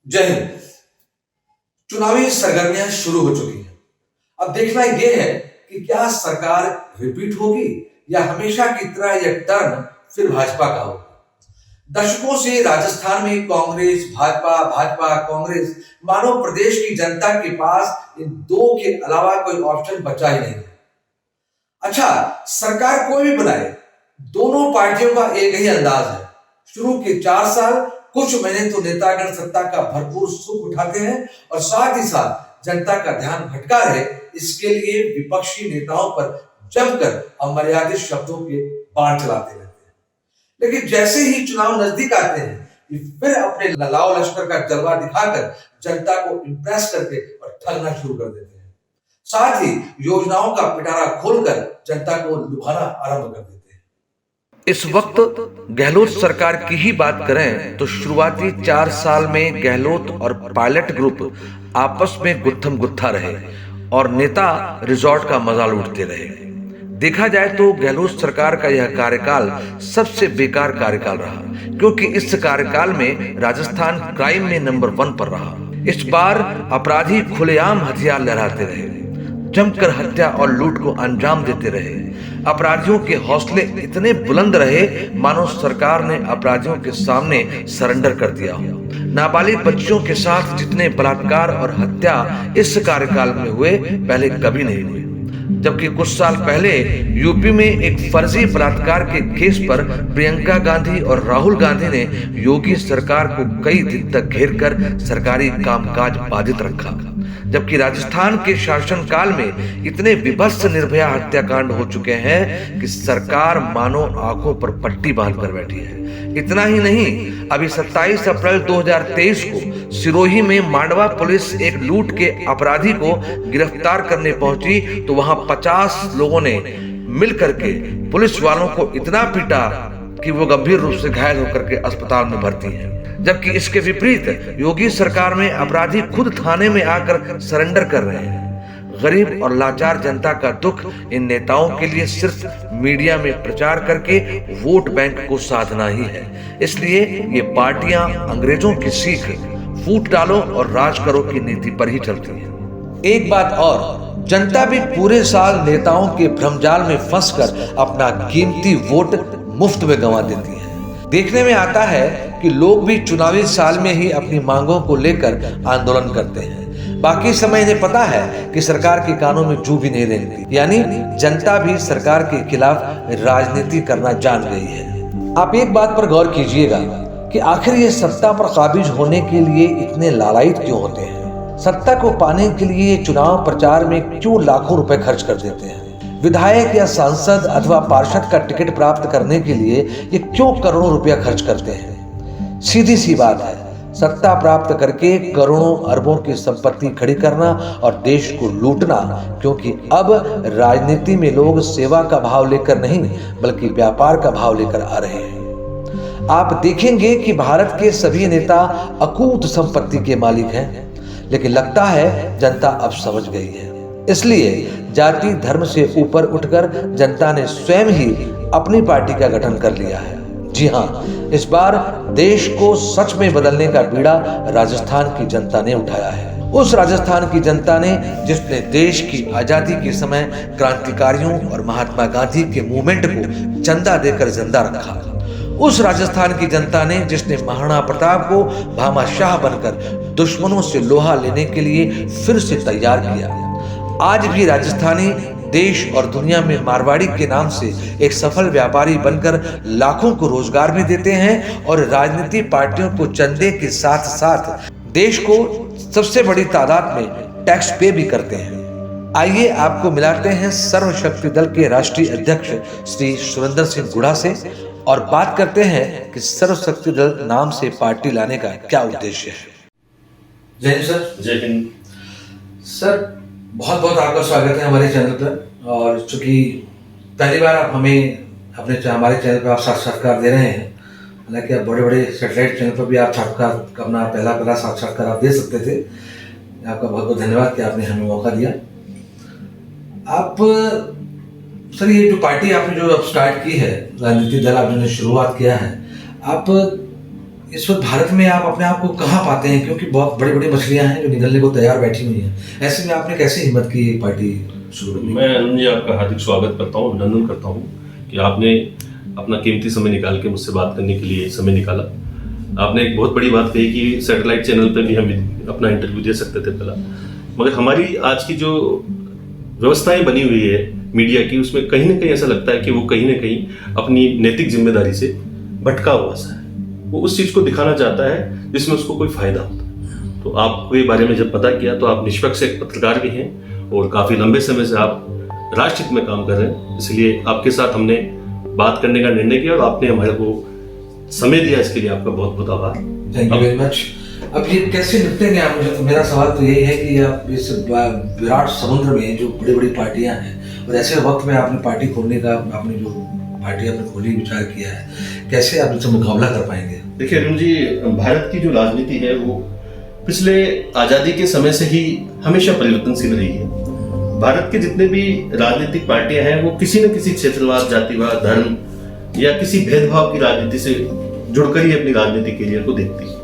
जय हिंद। चुनावी सरगर्मियां शुरू हो चुकी हैं। अब देखना यह है कि क्या सरकार रिपीट होगी या हमेशा की तरह यह टर्न फिर भाजपा का होगा। दशकों से राजस्थान में कांग्रेस भाजपा भाजपा कांग्रेस, मानो प्रदेश की जनता के पास इन दो के अलावा कोई ऑप्शन बचा ही नहीं है। अच्छा, सरकार कोई भी बनाए, दोनों पार्टियों का एक ही अंदाज है। शुरू के 4 साल कुछ महीने तो नेतागण सत्ता का भरपूर सुख उठाते हैं और साथ ही साथ जनता का ध्यान भटका रहे, इसके लिए विपक्षी नेताओं पर जमकर अमर्यादित शब्दों के बाण चलाते रहते हैं। लेकिन जैसे ही चुनाव नजदीक आते हैं, ये फिर अपने ललाओ लश्कर का जलवा दिखाकर जनता को इंप्रेस करके और ठगना शुरू कर देते हैं। साथ ही योजनाओं का पिटारा खोलकर जनता को लुभाना आरंभ कर देते हैं। इस वक्त गहलोत सरकार की ही बात करें तो शुरुआती 4 साल में गहलोत और पायलट ग्रुप आपस में गुत्थम गुत्था रहे और नेता रिजॉर्ट का मजा लूटते रहे। देखा जाए तो गहलोत सरकार का यह कार्यकाल सबसे बेकार कार्यकाल रहा, क्योंकि इस कार्यकाल में राजस्थान क्राइम में नंबर 1 पर रहा। इस बार अपराधी खुलेआम हथियार लहराते रहे, जमकर हत्या और लूट को अंजाम देते रहे। अपराधियों के हौसले इतने बुलंद रहे मानो सरकार ने अपराधियों के सामने सरेंडर कर दिया हो। नाबालिग बच्चियों के साथ जितने बलात्कार और हत्या इस कार्यकाल में हुए, पहले कभी नहीं हुए। जबकि कुछ साल पहले यूपी में एक फर्जी बलात्कार के केस पर प्रियंका गांधी और राहुल गांधी ने योगी सरकार को कई दिन तक घेरकर सरकारी कामकाज बाधित रखा। जबकि राजस्थान के शासनकाल में इतने विभत्स निर्भया हत्याकांड हो चुके हैं कि सरकार मानो आंखों पर पट्टी बांध कर बैठी है। इतना ही नहीं, अभी 27 अप्रैल 2023 को सिरोही में मांडवा पुलिस एक लूट के अपराधी को गिरफ्तार करने पहुंची तो वहां 50 लोगों ने मिलकर के पुलिस वालों को इतना पीटा कि वो गंभीर रूप से घायल होकर के अस्पताल में भर्ती हैं। जबकि इसके विपरीत योगी सरकार में अपराधी खुद थाने में आकर सरेंडर कर रहे हैं। गरीब और लाचार जनता का दुख इन नेताओं के लिए सिर्फ मीडिया में प्रचार करके वोट बैंक को साधना ही है। इसलिए ये पार्टियां अंग्रेजों की सीख फूट डालो और राज करो की नीति पर ही चलती है। एक बात और, जनता भी पूरे साल नेताओं के भ्रमजाल में फंसकर अपना कीमती वोट मुफ्त में गंवा देती है। देखने में आता है कि लोग भी चुनावी साल में ही अपनी मांगों को लेकर आंदोलन करते हैं। बाकी समय इन्हें पता है कि सरकार के कानों में जू भी नहीं रेंगती, यानी जनता भी सरकार के खिलाफ राजनीति करना जान गई है। आप एक बात पर गौर कीजिएगा कि आखिर ये सत्ता पर काबिज होने के लिए इतने लालायित क्यों होते हैं। सत्ता को पाने के लिए चुनाव प्रचार में क्यों लाखों रुपए खर्च कर देते हैं। विधायक या सांसद अथवा पार्षद का टिकट प्राप्त करने के लिए ये क्यों करोड़ों रुपया खर्च करते हैं। सीधी सी बात है, सत्ता प्राप्त करके करोड़ों अरबों की संपत्ति खड़ी करना और देश को लूटना, क्योंकि अब राजनीति में लोग सेवा का भाव लेकर नहीं बल्कि व्यापार का भाव लेकर आ रहे हैं। आप देखेंगे कि भारत के सभी नेता अकूत संपत्ति के मालिक हैं, लेकिन लगता है जनता अब समझ गई है। इसलिए जाति धर्म से ऊपर उठकर जनता ने स्वयं ही अपनी पार्टी का गठन कर लिया है। जी हाँ, इस बार देश को सच में बदलने का बीड़ा राजस्थान की जनता ने उठाया है। उस राजस्थान की जनता ने जिसने देश की आजादी के समय क्रांतिकारियों और महात्मा गांधी के मूवमेंट को चंदा देकर जिंदा रखा। उस राजस्थान की जनता ने जिसने महाराणा प्रताप को भामाशाह बनकर दुश्मनों से लोहा लेने के लिए फिर से तैयार किया। आज भी राजस्थानी देश और दुनिया में मारवाड़ी के नाम से एक सफल व्यापारी बनकर लाखों को रोजगार भी देते हैं और राजनीतिक पार्टियों को चंदे के साथ साथ देश को सबसे बड़ी तादाद में टैक्स पे भी करते हैं। आइए आपको मिलाते हैं सर्वशक्ति दल के राष्ट्रीय अध्यक्ष श्री सुरेंद्र सिंह गुढ़ा से और बात करते हैं कि सर्वशक्ति दल नाम से पार्टी लाने का क्या उद्देश्य है। जय हिंद सर। जय हिंद सर, बहुत बहुत आपका स्वागत है हमारे चैनल पर। और चूंकि पहली बार आप हमें हमारे चैनल पर आप साक्षात्कार दे रहे हैं, हालांकि आप बड़े बड़े सैटेलाइट चैनल पर भी आप साक्षात्कार अपना पहला साक्षात्कार आप दे सकते थे। आपका बहुत बहुत धन्यवाद कि आपने हमें मौका दिया। आप सर, ये जो पार्टी आपने जो अब स्टार्ट की है, राजनीतिक दल आपने शुरुआत किया है, आप इस वक्त भारत में आप अपने आप को कहाँ पाते हैं, क्योंकि बहुत बड़ी बड़ी मछलियां हैं जो निगलने को तैयार बैठी हुई हैं, ऐसे में आपने कैसे हिम्मत की पार्टी शुरू करने की? मैं अनंत जी आपका हार्दिक स्वागत करता हूँ, अभिनंदन करता हूँ कि आपने अपना कीमती समय निकाल के मुझसे बात करने के लिए समय निकाला। आपने एक बहुत बड़ी बात कही कि सैटेलाइट चैनल पर भी हम अपना इंटरव्यू दे सकते थे पहला, मगर हमारी आज की जो व्यवस्थाएं बनी हुई है मीडिया की, उसमें कहीं ना कहीं ऐसा लगता है कि वो कहीं ना कहीं अपनी नैतिक जिम्मेदारी से भटका हुआ सा है। वो उस चीज़ को दिखाना चाहता है जिसमें उसको कोई फायदा होता है। तो आपको ये बारे में जब पता किया तो आप निष्पक्ष एक पत्रकार भी हैं और काफ़ी लंबे समय से आप राष्ट्रहित में काम कर रहे हैं, इसलिए आपके साथ हमने बात करने का निर्णय किया और आपने हमारे को समय दिया, इसके लिए आपका बहुत बहुत आभार। Thank you very much. अब ये कैसे निपटेंगे आप? मुझे तो मेरा सवाल तो यही है कि आप इस विराट समुद्र में जो बड़ी बड़ी पार्टियां हैं और ऐसे वक्त में आपने पार्टी खोलने का, आपने जो पार्टी आपने खोलने विचार किया है, कैसे आप इससे मुकाबला कर पाएंगे? देखिए अरुण जी, भारत की जो राजनीति है वो पिछले आज़ादी के समय से ही हमेशा परिवर्तनशील रही है। भारत के जितने भी राजनीतिक पार्टियां हैं वो किसी न किसी क्षेत्रवाद, जातिवाद, धर्म या किसी भेदभाव की राजनीति से जुड़कर ही अपनी राजनीतिक करियर को देखती है।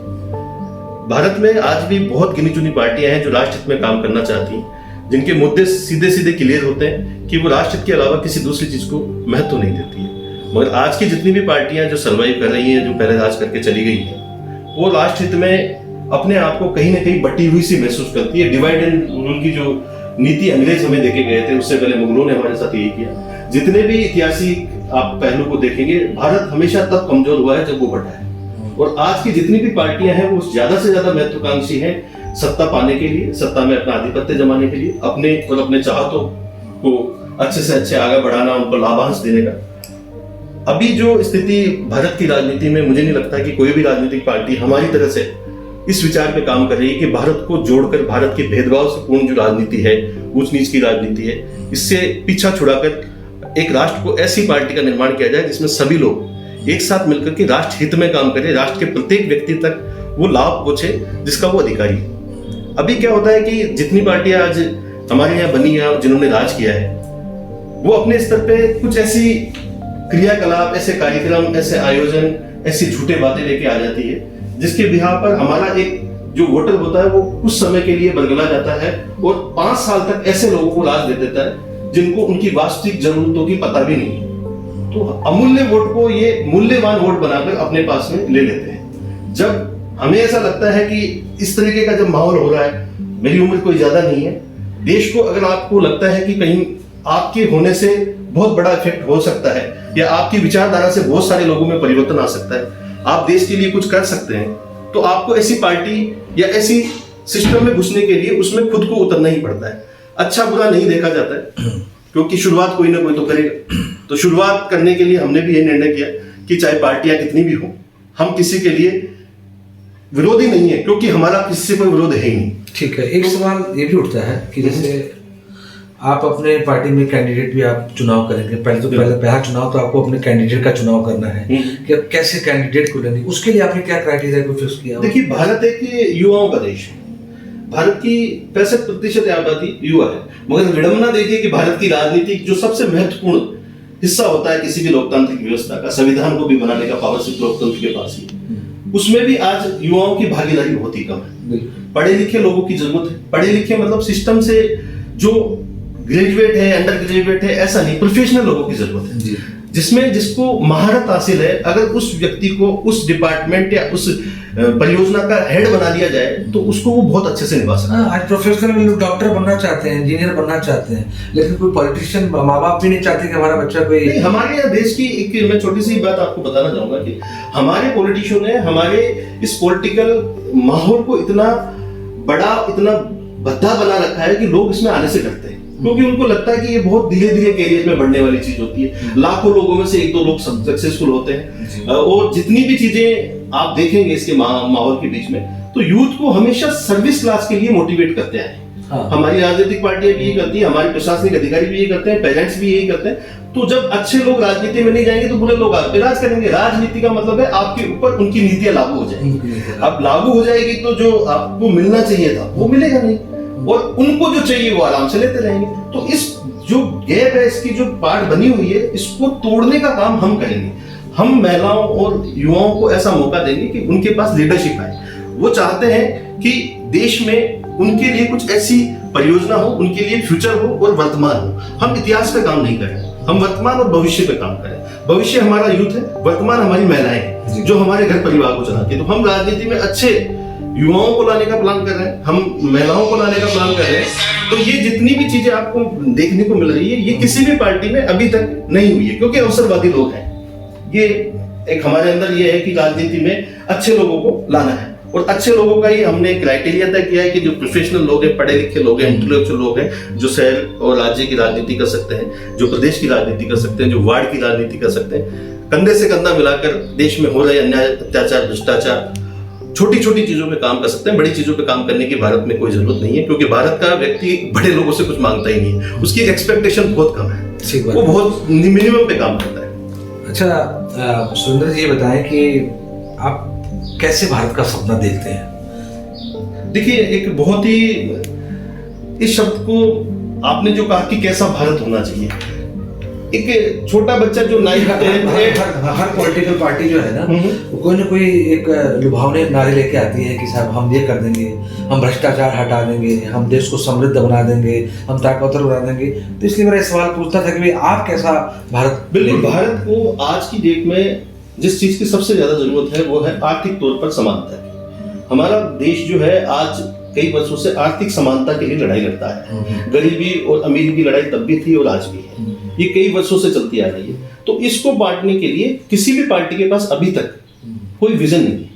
भारत में आज भी बहुत गिनी चुनी पार्टियां हैं जो राष्ट्रहित में काम करना चाहती हैं, जिनके मुद्दे सीधे सीधे क्लियर होते हैं कि वो राष्ट्रहित के अलावा किसी दूसरी चीज को महत्व नहीं देती है। मगर आज की जितनी भी पार्टियां जो सर्वाइव कर रही हैं, जो पहले राज करके चली गई हैं, वो राष्ट्रहित में अपने आप को कहीं ना कहीं बटी हुई सी महसूस करती है। डिवाइड एंड रूल की जो नीति अंग्रेज हमें देके गए थे, उससे पहले मुगलों ने हमारे साथ यही किया। जितने भी ऐतिहासिक आप पहलू को देखेंगे, भारत हमेशा तब कमजोर हुआ है जब वो बढ़ा है। और आज की जितनी भी पार्टियां हैं वो ज्यादा से ज्यादा महत्वाकांक्षी हैं सत्ता पाने के लिए, सत्ता में अपना आधिपत्य जमाने के लिए, अपने और अपने चाहतों को अच्छे से अच्छे आगे बढ़ाना, उनको लाभांश देने का। अभी जो स्थिति भारत की राजनीति में, मुझे नहीं लगता कि कोई भी राजनीतिक पार्टी हमारी तरह से इस विचार पे काम कर रही है कि भारत को जोड़कर, भारत के भेदभाव से पूर्ण जो राजनीति है, ऊंच नीच की राजनीति है, इससे पीछा छुड़ाकर एक राष्ट्र को ऐसी पार्टी का निर्माण किया जाए जिसमें सभी लोग एक साथ मिलकर के राष्ट्र हित में काम करें, राष्ट्र के प्रत्येक व्यक्ति तक वो लाभ पहुंचे जिसका वो अधिकारी है। अभी क्या होता है कि जितनी पार्टियां आज हमारे यहाँ बनी है, जिन्होंने राज किया है, वो अपने स्तर पे कुछ ऐसी क्रियाकलाप, ऐसे कार्यक्रम, ऐसे आयोजन, ऐसी झूठे बातें लेके आ जाती है जिसके बिहार पर हमारा एक जो वोटर होता है वो कुछ समय के लिए बरगला जाता है और 5 साल तक ऐसे लोगों को राज दे देता है जिनको उनकी वास्तविक जरूरतों की पता भी नहीं है। तो अमूल्य वोट को ये मूल्यवान वोट बनाकर अपने पास में ले लेते हैं। जब हमें ऐसा लगता है कि इस तरीके का जब माहौल हो रहा है, मेरी उम्र कोई ज्यादा नहीं है, देश को अगर आपको लगता है कि कहीं आपके होने से बहुत बड़ा इफेक्ट हो सकता है या आपकी विचारधारा से बहुत सारे लोगों में परिवर्तन आ सकता है, आप देश के लिए कुछ कर सकते हैं, तो आपको ऐसी पार्टी या ऐसी सिस्टम में घुसने के लिए उसमें खुद को उतरना ही पड़ता है। अच्छा बुरा नहीं देखा जाता है, क्योंकि शुरुआत कोई ना कोई तो करेगा। तो शुरुआत करने के लिए हमने भी ये निर्णय किया कि चाहे पार्टियां कितनी भी हो, हम किसी के लिए विरोधी नहीं है, क्योंकि हमारा किसी से कोई विरोध है ही नहीं। ठीक है। एक सवाल ये भी उठता है कि जैसे आप अपने पार्टी में कैंडिडेट भी आप चुनाव करेंगे, पहला चुनाव तो आपको अपने कैंडिडेट का चुनाव करना है कि आप कैसे कैंडिडेट को लेंगे, उसके लिए आपने क्या क्राइटेरिया को फिक्स किया? देखिए, भारत एक युवाओं का देश है। भारत की 65% आबादी युवा है, मगर विडंबना देखिए कि भारत की राजनीति जो सबसे महत्वपूर्ण हिस्सा होता है किसी भी लोकतांत्रिक व्यवस्था का, संविधान को भी बनाने का पावर सिर्फ लोकतंत्र के पास ही, उसमें भी आज युवाओं की भागीदारी बहुत ही कम है। पढ़े लिखे लोगों की जरूरत है। पढ़े लिखे मतलब सिस्टम से जो ग्रेजुएट है, अंडर ग्रेजुएट है, ऐसा नहीं, प्रोफेशनल लोगों की जरूरत है, जिसमें जिसको महारत हासिल है। अगर उस व्यक्ति को उस डिपार्टमेंट या उस परियोजना का हेड बना दिया जाए तो उसको वो बहुत अच्छे से निभा सकता है। आज प्रोफेशनल लोग डॉक्टर बनना चाहते हैं, इंजीनियर बनना चाहते हैं, लेकिन कोई पॉलिटिशियन, माँ बाप भी नहीं चाहते कि हमारा बच्चा कोई। हमारे यहाँ देश की एक मैं छोटी सी बात आपको बताना चाहूंगा कि हमारे पॉलिटिशियन ने हमारे इस पॉलिटिकल माहौल को इतना बड़ा, इतना भद्दा बना रखा है कि लोग इसमें आने से डरते हैं, क्योंकि उनको लगता है कि ये बहुत धीरे धीरे कैरियर में बढ़ने वाली चीज होती है। लाखों लोगों में से 1-2 लोग सक्सेसफुल होते हैं, और जितनी भी चीजें आप देखेंगे इसके माहौल के बीच में, तो यूथ को हमेशा सर्विस क्लास के लिए मोटिवेट करते हैं। हमारी राजनीतिक पार्टियां भी यही करती है, हमारे प्रशासनिक अधिकारी भी यही करते हैं, पेरेंट्स भी यही करते हैं। तो जब अच्छे लोग राजनीति में नहीं जाएंगे तो बुरे लोग आप पे राज करेंगे। राजनीति का मतलब है आपके ऊपर उनकी नीतियां लागू हो जाएंगी। अब लागू हो जाएगी तो जो आपको मिलना चाहिए था वो मिलेगा नहीं, और उनको जो चाहिए वो आराम से लेते रहेंगे। तो इस जो गैप है, इसकी जो पार्ट बनी हुई है, इसको तोड़ने का काम हम करेंगे। हम महिलाओं और युवाओं को ऐसा मौका देंगे कि उनके पास लीडरशिप आए। वो चाहते हैं कि देश में उनके लिए कुछ ऐसी परियोजना हो, उनके लिए फ्यूचर हो और वर्तमान हो। हम इतिहास पे काम नहीं करें, हम वर्तमान और भविष्य पे काम करें। भविष्य हमारा यूथ है, वर्तमान हमारी महिलाएं हैं जो हमारे घर परिवार को चलाती है। तो हम राजनीति में अच्छे युवाओं को लाने का प्लान कर रहे हैं, हम महिलाओं को लाने का प्लान कर रहे हैं। तो ये जितनी भी चीजें आपको देखने को मिल रही है, ये किसी भी पार्टी में अभी तक नहीं हुई है, क्योंकि अवसरवादी लोग हैं। ये एक हमारे अंदर ये है कि राजनीति में अच्छे लोगों को लाना है, और अच्छे लोगों का ही हमने क्राइटेरिया तय किया है कि जो प्रोफेशनल लोग हैं, पढ़े लिखे लोग हैं, इंटेलेक्चुअल लोग हैं, जो शहर और राज्य की राजनीति कर सकते हैं, जो प्रदेश की राजनीति कर सकते हैं, जो वार्ड की राजनीति कर सकते हैं, कंधे से कंधा मिलाकर देश में हो रहे अन्याय, अत्याचार, भ्रष्टाचार, छोटी छोटी चीजों पे काम कर सकते हैं। बड़ी चीजों पे काम करने की भारत में कोई जरूरत नहीं है, क्योंकि भारत का व्यक्ति बड़े लोगों से कुछ मांगता ही नहीं है, उसकी एक्सपेक्टेशन बहुत कम है, वो बहुत मिनिमम पे काम करता है। अच्छा सुरेंद्र जी, ये बताएं कि आप कैसे भारत का सपना देखते हैं? देखिए, एक बहुत ही, इस शब्द को आपने जो कहा कि कैसा भारत होना चाहिए, एक छोटा बच्चा जो हर पॉलिटिकल पार्टी जो है ना, वो कोई ना कोई एक लुभावने नारे लेके आती है कि साहब हम ये कर देंगे, हम भ्रष्टाचार हटा देंगे, हम देश को समृद्ध बना देंगे, हम ताकतवर बना देंगे। तो इसलिए मेरा सवाल पूछता था कि आप कैसा भारत? बिल्कुल, भारत को आज की डेट में जिस चीज की सबसे ज्यादा जरूरत है वो है आर्थिक तौर पर समानता की। हमारा देश जो है आज कई वर्षों से आर्थिक समानता के लिए लड़ाई लड़ता है। गरीबी और अमीरी की लड़ाई तब भी थी और आज भी है, ये कई वर्षों से चलती आ रही है। तो इसको बांटने के लिए किसी भी पार्टी के पास अभी तक कोई विजन नहीं है।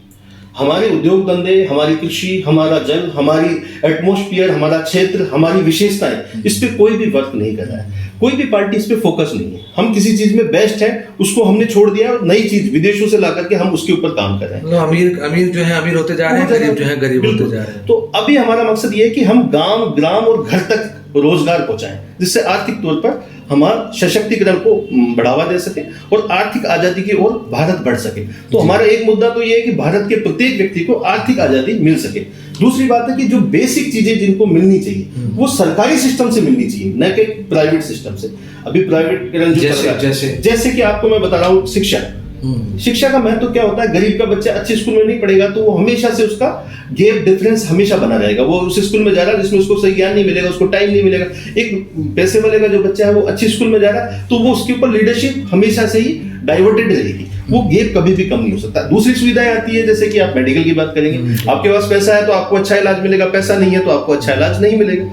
हमारे उद्योग धंधे, हमारी कृषि, हमारा जल, हमारी एटमॉस्फेयर, हमारा क्षेत्र, हमारी विशेषताएं, इस पे कोई भी वर्क नहीं कर रहा है। कोई भी पार्टी इस पे फोकस नहीं है। हम किसी चीज में बेस्ट है, उसको हमने छोड़ दिया और नई चीज विदेशों से ला करके हम उसके ऊपर काम कर रहे हैं। अमीर जो है अमीर होते जा रहे हैं, गरीब जो है गरीब होते जा रहे हैं। तो अभी हमारा मकसद ये है कि हम गांव, ग्राम और घर तक रोजगार पहुंचाएं, जिससे आर्थिक तौर पर हमारा सशक्तिकरण को बढ़ावा दे सके और आर्थिक आजादी की ओर भारत बढ़ सके। तो हमारा एक मुद्दा तो ये है कि भारत के प्रत्येक व्यक्ति को आर्थिक आजादी मिल सके। दूसरी बात है कि जो बेसिक चीजें जिनको मिलनी चाहिए वो सरकारी सिस्टम से मिलनी चाहिए, न कि प्राइवेट सिस्टम से। अभी प्राइवेट जैसे कि आपको मैं बता रहा हूँ, शिक्षा का महत्व क्या होता है। गरीब का बच्चा अच्छे स्कूल में नहीं पढ़ेगा तो वो हमेशा से उसका गैप डिफरेंस हमेशा बना रहेगा। वो उस स्कूल में जा रहा है जिसमें उसको सही ज्ञान नहीं मिलेगा, उसको टाइम नहीं मिलेगा। एक पैसे वाले का जो बच्चा है वो अच्छे स्कूल में जा रहा है तो वो उसके ऊपर लीडरशिप हमेशा से ही डाइवर्टेड रहेगी, वो गैप कभी भी कम नहीं हो सकता। दूसरी सुविधाएं आती है, जैसे कि आप मेडिकल की बात करेंगे, आपके पास पैसा है तो आपको अच्छा इलाज मिलेगा, पैसा नहीं है तो आपको अच्छा इलाज नहीं मिलेगा।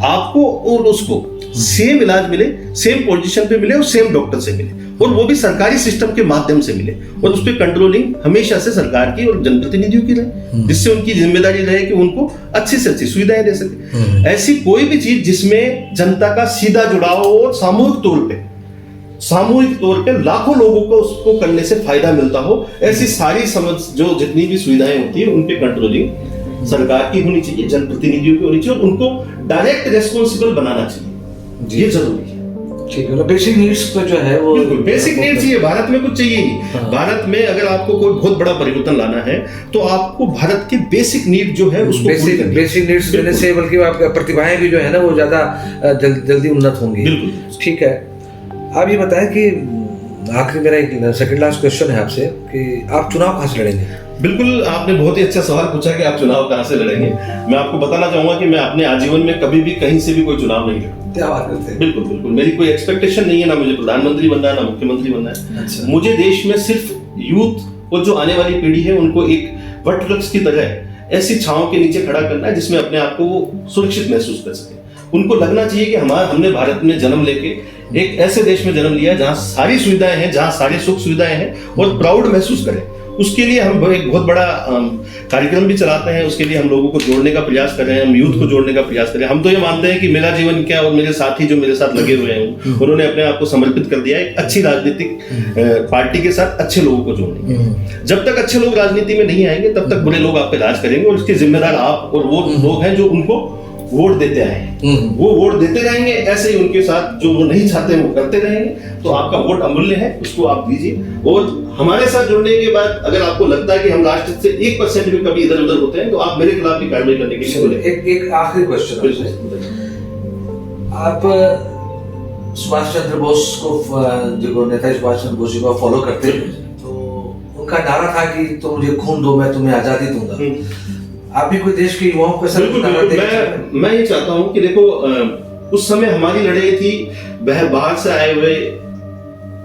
आपको और उसको सेम इलाज मिले, सेम पोजीशन पे मिले और सेम डॉक्टर से मिले, और वो भी सरकारी सिस्टम के माध्यम से मिले, और उस पर कंट्रोलिंग हमेशा से सरकार की और जनप्रतिनिधियों की रहे, जिससे उनकी जिम्मेदारी रहे कि उनको अच्छी से अच्छी सुविधाएं दे सके। ऐसी कोई भी चीज जिसमें जनता का सीधा जुड़ाव हो और सामूहिक तौर पे लाखों लोगों को उसको करने से फायदा मिलता हो, ऐसी सारी समझ जो जितनी भी सुविधाएं होती है उनपे कंट्रोलिंग सरकार की होनी चाहिए, जनप्रतिनिधियों की होनी चाहिए, और उनको डायरेक्ट रेस्पॉन्सिबल बनाना चाहिए। ये जरूरी है। ठीक है, बेसिक नीड्स तो जो है वो बेसिक नीड्स चाहिए। भारत में कुछ चाहिए नहीं। हाँ। भारत में अगर आपको कोई बहुत बड़ा परिवर्तन लाना है तो आपको भारत के बेसिक नीड जो है उसको पूरी करनी है। बेसिक नीड्स देने से बल्कि आपकी प्रतिभाएं भी जो है ना वो ज्यादा जल्दी उन्नत होंगी। बिल्कुल ठीक है। आप ये बताएं कि आखिरी मेरा एक सेकंड लास्ट क्वेश्चन है आपसे कि आप चुनाव कहाँ से लड़ेंगे? बिल्कुल, आपने बहुत ही अच्छा सवाल पूछा कि आप चुनाव कहाँ से लड़ेंगे। मैं आपको बताना चाहूंगा कि मैं अपने आजीवन में कभी भी कहीं से भी कोई चुनाव नहीं लड़ा। क्या बात करते हैं? बिल्कुल बिल्कुल, मेरी कोई एक्सपेक्टेशन नहीं है, ना मुझे प्रधानमंत्री बनना है ना मुख्यमंत्री बनना है। अच्छा। मुझे देश में सिर्फ यूथ और जो आने वाली पीढ़ी है उनको एक वटवृक्ष की तरह ऐसी छांव के नीचे खड़ा करना है जिसमें अपने आप को वो सुरक्षित महसूस कर सके। उनको लगना चाहिए कि हमने भारत में जन्म लेके एक ऐसे देश में जन्म लिया जहां सारी सुविधाएं हैं, जहां सारी सुख सुविधाएं हैं, और प्राउड महसूस करें। उसके लिए हम एक बहुत बड़ा कार्यक्रम भी चलाते हैं। उसके लिए हम लोगों को जोड़ने का प्रयास कर रहे हैं, हम यूथ को जोड़ने का प्रयास कर रहे हैं। हम तो ये मानते हैं कि मेरा जीवन क्या और मेरे साथी जो मेरे साथ लगे हुए हैं उन्होंने अपने आप को समर्पित कर दिया है एक अच्छी राजनीतिक पार्टी के साथ अच्छे लोगों को जोड़ने। जब तक अच्छे लोग राजनीति में नहीं आएंगे तब तक बुरे लोग आप पे राज करेंगे, और उसके जिम्मेदार आप और वो लोग हैं जो उनको वोट देते आए। वो वोट देते रहेंगे, ऐसे ही उनके साथ जो वो नहीं चाहते वो करते रहेंगे। तो आपका वोट अमूल्य है, उसको आप दीजिए। और हमारे साथ जुड़ने के बाद अगर आपको लगता है कि हम राष्ट्र से 1% भी कभी इधर उधर होते हैं तो आप मेरे खिलाफ भी कार्रवाई करने के लिए एक आखिरी क्वेश्चन, आप सुभाष चंद्र बोस को, जो नेताजी सुभाष चंद्र बोस जी को फॉलो करते हैं, उनका नारा था कि तुम मुझे खून दो, मैं तुम्हें आजादी दूंगा। आप भी कोई देश के युवाओं को ऐसा नारा दें? मैं ये चाहता हूँ कि देखो, उस समय हमारी लड़ाई थी वह बाहर से आए हुए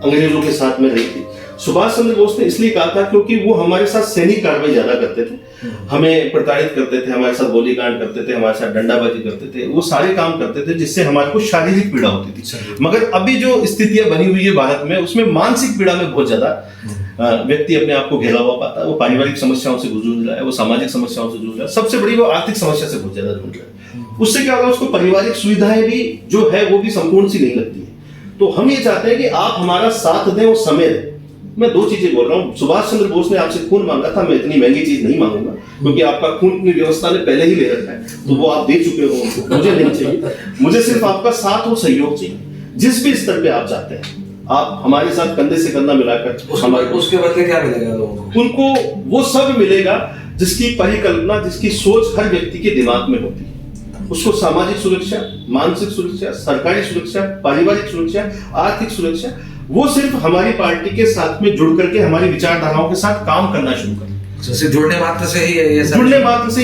अंग्रेजों के साथ में रही थी। सुभाष चंद्र बोस ने इसलिए कहा था क्योंकि वो हमारे साथ सैनिक कार्रवाई ज्यादा करते थे, हमें प्रताड़ित करते थे, हमारे साथ गोलीकांड करते थे, हमारे साथ डंडाबाजी करते थे, वो सारे काम करते थे जिससे हमारे को शारीरिक पीड़ा होती थी। मगर अभी जो स्थितियां बनी हुई है भारत में, उसमें मानसिक पीड़ा में बहुत ज्यादा व्यक्ति अपने आप को घेरा हुआ पाता है। वो पारिवारिक समस्याओं से जूझ रहा है, वो सामाजिक समस्याओं से जूझ रहा है, सबसे बड़ी वो आर्थिक समस्या से बहुत ज्यादा जूझ रहा है। उससे क्या होगा, उसको पारिवारिक सुविधाएं भी जो है वो भी संपूर्ण सी नहीं लगती है। तो हम ये चाहते हैं कि आप हमारा साथ दें और समय दें। मैं दो चीजें बोल रहा हूँ। सुभाष चंद्र बोस ने आपसे खून मांगा था, मैं इतनी महंगी चीज नहीं मांगूंगा क्योंकि आपका खून अपनी व्यवस्था ने पहले ही ले रखा है, तो वो आप दे चुके हो, मुझे नहीं चाहिए। मुझे सिर्फ आपका साथ और सहयोग चाहिए, जिस भी स्तर पे आप चाहते हैं। आप हमारे साथ कंधे से कंधा मिलाकर उसके बदले क्या मिलेगा लोगों को? उनको वो सब मिलेगा जिसकी परिकल्पना, जिसकी सोच हर व्यक्ति के दिमाग में होती है। उसको सामाजिक सुरक्षा, मानसिक सुरक्षा, सरकारी सुरक्षा, पारिवारिक सुरक्षा, आर्थिक सुरक्षा, वो सिर्फ हमारी पार्टी के साथ में जुड़ करके हमारी विचारधाराओं के साथ काम करना शुरू करें। जुड़ने मात्र से ही ये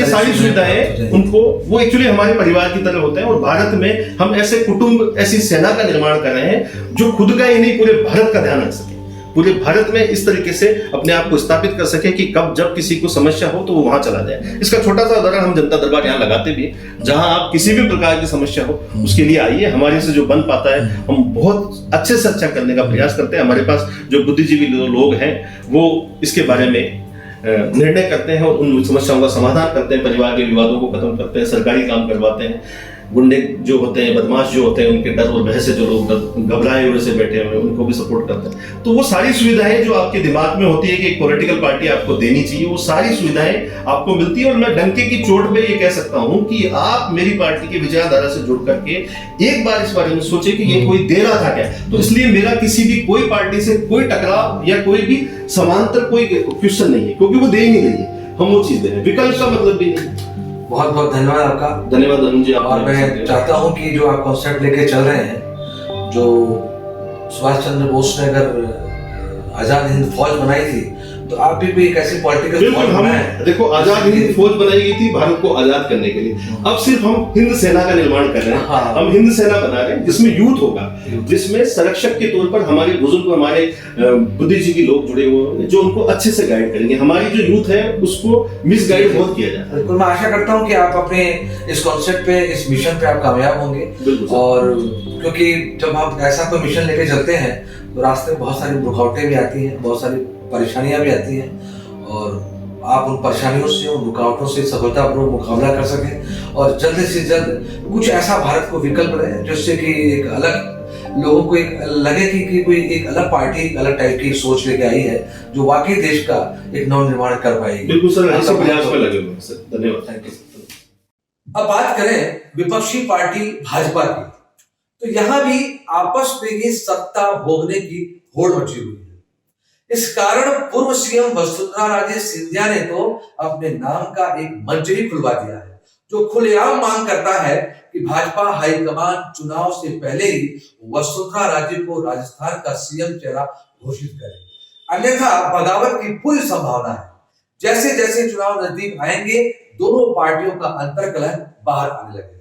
सारी सुविधाएं उनको, वो एक्चुअली हमारे परिवार की तरह होते हैं। और भारत में हम ऐसे कुटुंब, ऐसी सेना का निर्माण कर रहे हैं जो खुद का ही नहीं पूरे भारत का ध्यान रख सके, पूरे भारत में इस तरीके से अपने आप को स्थापित कर सके कि कब जब किसी को समस्या हो तो वो वहां चला जाए। इसका छोटा सा उदाहरण हम जनता दरबार यहाँ लगाते भी, जहां आप किसी भी प्रकार की समस्या हो उसके लिए आइए, हमारे से जो बन पाता है हम बहुत अच्छे से अच्छा करने का प्रयास करते हैं। हमारे पास जो बुद्धिजीवी लोग हैं वो इसके बारे में निर्णय करते हैं और उन समस्याओं का समाधान करते हैं, परिवार के विवादों को खत्म करते हैं, सरकारी काम करवाते हैं। गुंडे जो होते हैं, बदमाश जो होते हैं, उनके डर और भय से जो लोग घबराए हुए से बैठे हुए, उनको भी सपोर्ट करते हैं। तो वो सारी सुविधाएं जो आपके दिमाग में होती है कि एक पॉलिटिकल पार्टी आपको देनी चाहिए, वो सारी सुविधाएं आपको मिलती है। और मैं डंके की चोट पे ये कह सकता हूं कि आप मेरी पार्टी की विचारधारा से जुड़ करके एक बार इस बारे में सोचे कि ये कोई दे रहा था क्या। तो इसलिए मेरा किसी भी कोई पार्टी से कोई टकराव या कोई भी समांतर कोई क्वेश्चन नहीं है, क्योंकि वो दे ही नहीं रही है, हम वो चीज दे रहे हैं, विकल्प का मतलब भी नहीं। बहुत बहुत धन्यवाद आपका। धन्यवाद अरुण जी। और मैं चाहता हूं कि जो आप कॉन्सेप्ट लेके चल रहे हैं, जो सुभाष चंद्र बोस ने अगर आजाद हिंद फौज बनाई थी, तो आप भी एक ऐसी पॉलिटिकल फौज बनाएं। देखो, आजाद हिंद फौज बनाई गई थी भारत को आजाद करने के लिए। अब सिर्फ हम हिंद सेना का निर्माण कर रहे हैं। हाँ। हम हिंद सेना बना रहे हैं जिसमें यूथ होगा, जिसमें संरक्षक के तौर पर हमारे बुजुर्ग, हमारे बुद्धिजीवी लोग जुड़े हुए होंगे जो उनको अच्छे से गाइड करेंगे। हमारी जो यूथ है उसको मिसगाइड बहुत किया जाता है। बिल्कुल, मैं आशा करता हूँ कि आप अपने इस कॉन्सेप्ट पे, इस मिशन पे आप कामयाब होंगे। और क्योंकि जब आप ऐसा कोई मिशन लेके चलते हैं तो रास्ते में बहुत सारी रुकावटें भी आती हैं, बहुत सारी परेशानियां भी आती हैं, और आप उन परेशानियों से, उन रुकावटों से सफलतापूर्वक मुकाबला कर सकें और जल्द से जल्द कुछ ऐसा भारत को विकल्प रहे जिससे कि एक अलग लोगों को एक लगे कि कोई एक अलग पार्टी, एक अलग टाइप की सोच लेके आई है जो वाकई देश का एक नव निर्माण कर पाएगी। बिल्कुल सर, ऐसे प्रयास में लगे हुए हैं सर। धन्यवाद। Thank you. अब बात करें विपक्षी पार्टी भाजपा की, तो यहाँ भी आपस में ही सत्ता भोगने की होड़ मची हुई है। इस कारण पूर्व सीएम वसुंधरा राजे सिंधिया ने तो अपने नाम का एक मंच ही खुलवा दिया है, जो खुलेआम मांग करता है कि भाजपा हाईकमान चुनाव से पहले ही वसुंधरा राजे को राजस्थान का सीएम चेहरा घोषित करे, अन्यथा बगावत की पूरी संभावना है। जैसे जैसे चुनाव नजदीक आएंगे, दोनों पार्टियों का अंतर्कलह बाहर आने लगेगा।